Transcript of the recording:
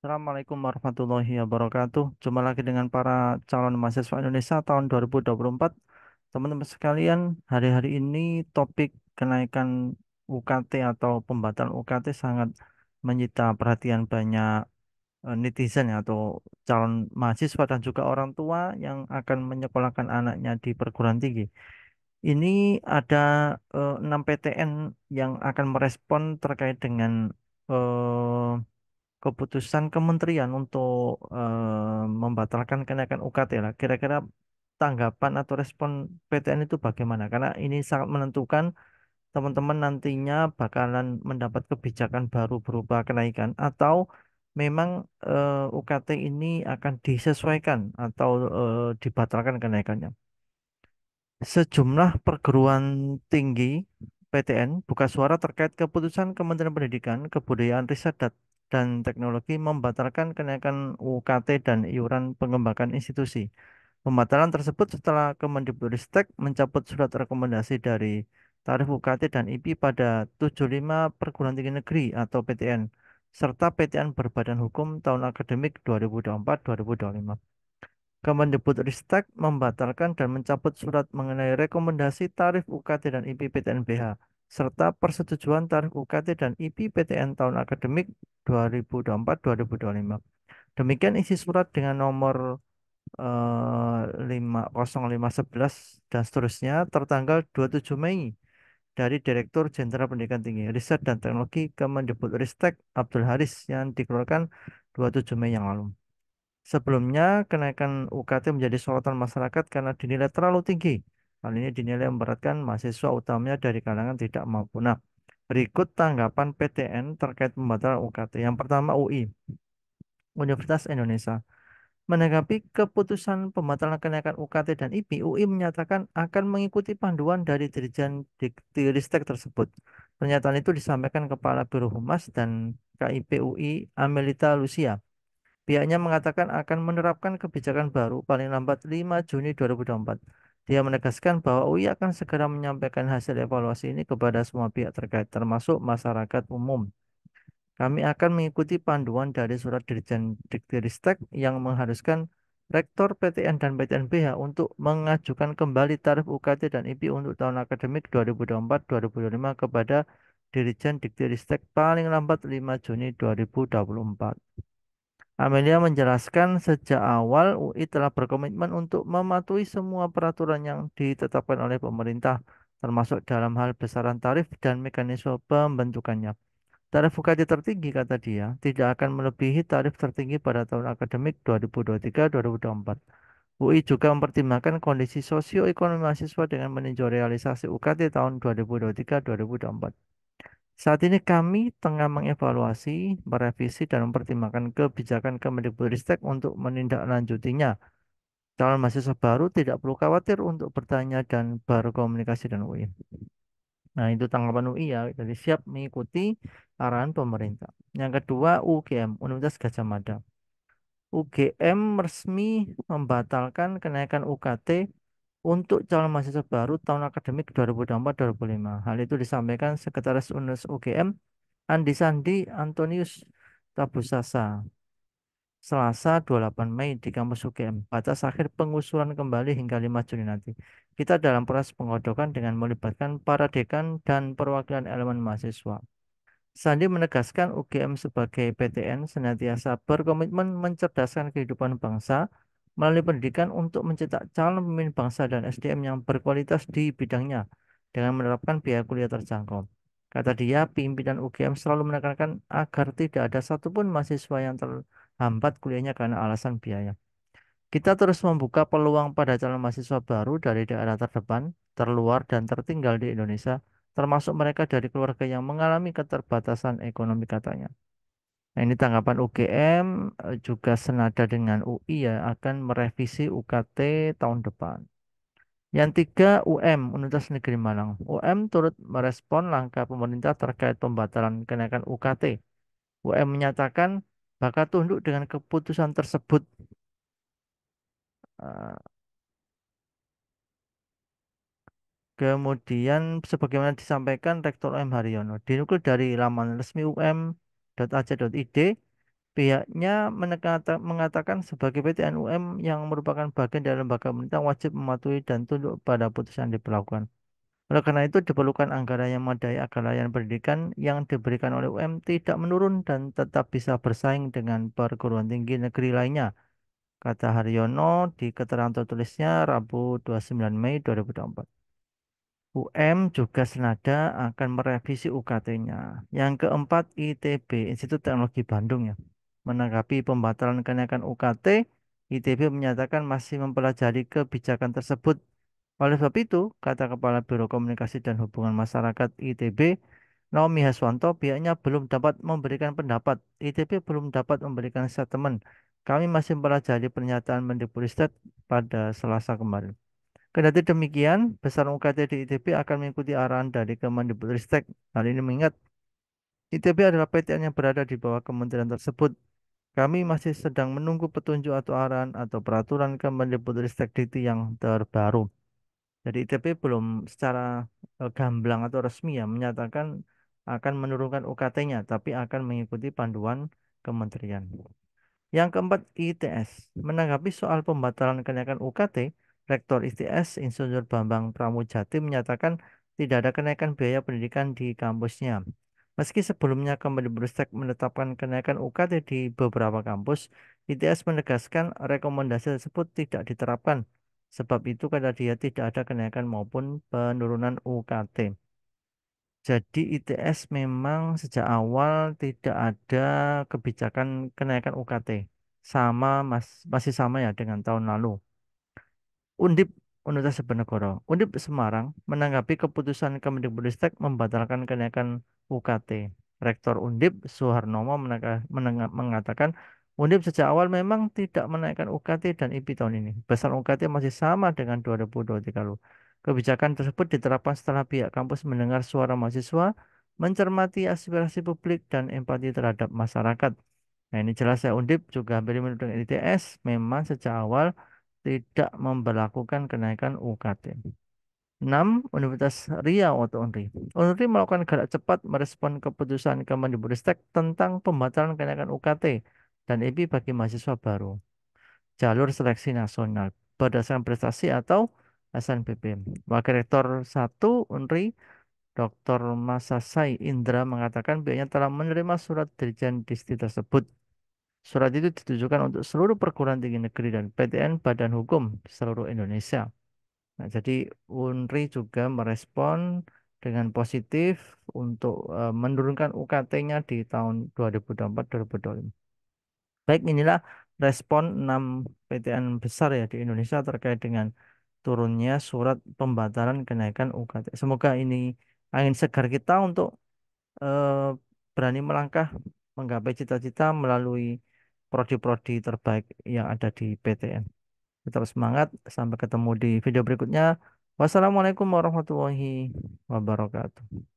Assalamualaikum warahmatullahi wabarakatuh. Jumpa lagi dengan para calon mahasiswa Indonesia tahun 2024. Teman-teman sekalian, hari-hari ini topik kenaikan UKT atau pembatalan UKT sangat menyita perhatian banyak netizen ya, atau calon mahasiswa dan juga orang tua yang akan menyekolahkan anaknya di perguruan tinggi. Ini ada 6 PTN yang akan merespon terkait dengan eh, keputusan kementerian untuk membatalkan kenaikan UKT lah. Kira-kira tanggapan atau respon PTN itu bagaimana? Karena ini sangat menentukan teman-teman nantinya bakalan mendapat kebijakan baru berupa kenaikan atau memang UKT ini akan disesuaikan atau dibatalkan kenaikannya. Sejumlah perguruan tinggi PTN buka suara terkait keputusan Kementerian Pendidikan, Kebudayaan, dan Teknologi membatalkan kenaikan UKT dan iuran pengembangan institusi. Pembatalan tersebut setelah Kemendikbudristek mencabut surat rekomendasi dari tarif UKT dan IP pada 75 perguruan tinggi negeri atau PTN, serta PTN berbadan hukum tahun akademik 2024-2025. Kemendikbudristek membatalkan dan mencabut surat mengenai rekomendasi tarif UKT dan IP PTNBH, serta persetujuan tarif UKT dan IP PTN tahun akademik 2024-2025. Demikian isi surat dengan nomor 50511 dan seterusnya tertanggal 27 Mei dari Direktur Jenderal Pendidikan Tinggi, Riset dan Teknologi Kemendikbudristek Abdul Haris yang dikeluarkan 27 Mei yang lalu. Sebelumnya, kenaikan UKT menjadi sorotan masyarakat karena dinilai terlalu tinggi. Hal ini dinilai memberatkan mahasiswa utamanya dari kalangan tidak mampu. Nah, berikut tanggapan PTN terkait pembatalan UKT. Yang pertama, UI, Universitas Indonesia. Menanggapi keputusan pembatalan kenaikan UKT dan IP, UI menyatakan akan mengikuti panduan dari Dirjen Dikti tersebut. Pernyataan itu disampaikan Kepala Biro Humas dan KIP UI Amelita Lucia. Pihaknya mengatakan akan menerapkan kebijakan baru paling lambat 5 Juni 2024. Dia menegaskan bahwa UI akan segera menyampaikan hasil evaluasi ini kepada semua pihak terkait, termasuk masyarakat umum. Kami akan mengikuti panduan dari surat Dirjen Diktiristek yang mengharuskan Rektor PTN dan PTNBH untuk mengajukan kembali tarif UKT dan IP untuk tahun akademik 2024-2025 kepada Dirjen Diktiristek paling lambat 5 Juni 2024. Amelia menjelaskan sejak awal UI telah berkomitmen untuk mematuhi semua peraturan yang ditetapkan oleh pemerintah, termasuk dalam hal besaran tarif dan mekanisme pembentukannya. Tarif UKT tertinggi, kata dia, tidak akan melebihi tarif tertinggi pada tahun akademik 2023-2024. UI juga mempertimbangkan kondisi sosioekonomi mahasiswa dengan meninjau realisasi UKT tahun 2023-2024. Saat ini kami tengah mengevaluasi, merevisi, dan mempertimbangkan kebijakan Kemendikbudristek untuk menindaklanjutinya. Calon mahasiswa baru tidak perlu khawatir untuk bertanya dan berkomunikasi dengan UI. Nah, itu tanggapan UI ya. Jadi siap mengikuti arahan pemerintah. Yang kedua, UGM, Universitas Gadjah Mada. UGM resmi membatalkan kenaikan UKT untuk calon mahasiswa baru tahun akademik 2024-2025. Hal itu disampaikan Sekretaris UNES UGM Andi Sandi Antonius Tabusasa Selasa 28 Mei di kampus UGM. Batas akhir pengusulan kembali hingga 5 Juni nanti. Kita dalam proses pengodokan dengan melibatkan para dekan dan perwakilan elemen mahasiswa. Sandi menegaskan UGM sebagai PTN senantiasa berkomitmen mencerdaskan kehidupan bangsa melalui pendidikan untuk mencetak calon pemimpin bangsa dan SDM yang berkualitas di bidangnya dengan menerapkan biaya kuliah terjangkau. Kata dia, pimpinan UGM selalu menekankan agar tidak ada satupun mahasiswa yang terhambat kuliahnya karena alasan biaya. Kita terus membuka peluang pada calon mahasiswa baru dari daerah terdepan, terluar, dan tertinggal di Indonesia, termasuk mereka dari keluarga yang mengalami keterbatasan ekonomi, katanya. Nah, ini tanggapan UGM juga senada dengan UI ya akan merevisi UKT tahun depan. Yang tiga, UM, Universitas Negeri Malang. UM turut merespon langkah pemerintah terkait pembatalan kenaikan UKT. UM menyatakan bakal tunduk dengan keputusan tersebut. Eh, Kemudian, sebagaimana disampaikan Rektor UM Haryono, dinukil dari laman resmi um.ac.id, Pihaknya mengatakan sebagai PT NUM yang merupakan bagian dari lembaga pemerintah wajib mematuhi dan tunduk pada putusan yang diberlakukan. Oleh karena itu diperlukan anggaran yang memadai agar layanan pendidikan yang diberikan oleh UM tidak menurun dan tetap bisa bersaing dengan perguruan tinggi negeri lainnya, kata Haryono di keterangan tertulisnya Rabu 29 Mei 2024. UM juga senada akan merevisi UKT-nya. Yang keempat, ITB, Institut Teknologi Bandung ya. Menanggapi pembatalan kenaikan UKT, ITB menyatakan masih mempelajari kebijakan tersebut. Oleh sebab itu, kata Kepala Biro Komunikasi dan Hubungan Masyarakat ITB, Naomi Haswanto, pihaknya belum dapat memberikan pendapat. ITB belum dapat memberikan statement. Kami masih mempelajari pernyataan Mendikbudristek pada Selasa kemarin. Kendati demikian, besaran UKT di ITB akan mengikuti arahan dari Kemendikbudristek. Hal ini mengingat ITB adalah PTN yang berada di bawah kementerian tersebut. Kami masih sedang menunggu petunjuk atau arahan atau peraturan Kemendikbudristek Dikti yang terbaru. Jadi ITB belum secara gamblang atau resmi ya menyatakan akan menurunkan UKT-nya, tapi akan mengikuti panduan kementerian. Yang keempat, ITS. Menanggapi soal pembatalan kenaikan UKT, Rektor ITS Insinyur Bambang Pramujati menyatakan tidak ada kenaikan biaya pendidikan di kampusnya. Meski sebelumnya Kemendikbudristek menetapkan kenaikan UKT di beberapa kampus, ITS menegaskan rekomendasi tersebut tidak diterapkan. Sebab itu kata dia tidak ada kenaikan maupun penurunan UKT. Jadi ITS memang sejak awal tidak ada kebijakan kenaikan UKT. Masih sama ya dengan tahun lalu. Undip Universitas Diponegoro. Undip Semarang menanggapi keputusan Kemendikbudristek membatalkan kenaikan UKT. Rektor Undip Suharnomo mengatakan Undip sejak awal memang tidak menaikkan UKT dan IP tahun ini. Besaran UKT masih sama dengan 2023 lalu. Kebijakan tersebut diterapkan setelah pihak kampus mendengar suara mahasiswa, mencermati aspirasi publik dan empati terhadap masyarakat. Nah, ini jelas ya Undip juga hampir mirip dengan ITS. Memang sejak awal tidak memberlakukan kenaikan UKT. 6. Universitas Riau atau UNRI. UNRI melakukan gerak cepat merespon keputusan Kemendikbudristek tentang pembatalan kenaikan UKT dan IP bagi mahasiswa baru. Jalur seleksi nasional berdasarkan prestasi atau SNBP. Wakil Rektor 1 UNRI Dr. Masasai Indra mengatakan pihaknya telah menerima surat Dirjen Dikti tersebut. Surat itu ditujukan untuk seluruh perguruan tinggi negeri dan PTN Badan Hukum di seluruh Indonesia. Nah, jadi UNRI juga merespon dengan positif untuk menurunkan UKT-nya di tahun 2024-2025. Baik, inilah respon 6 PTN besar ya di Indonesia terkait dengan turunnya surat pembatalan kenaikan UKT. Semoga ini angin segar kita untuk eh, berani melangkah menggapai cita-cita melalui prodi-prodi terbaik yang ada di PTN. Tetap semangat, sampai ketemu di video berikutnya. Wassalamualaikum warahmatullahi wabarakatuh.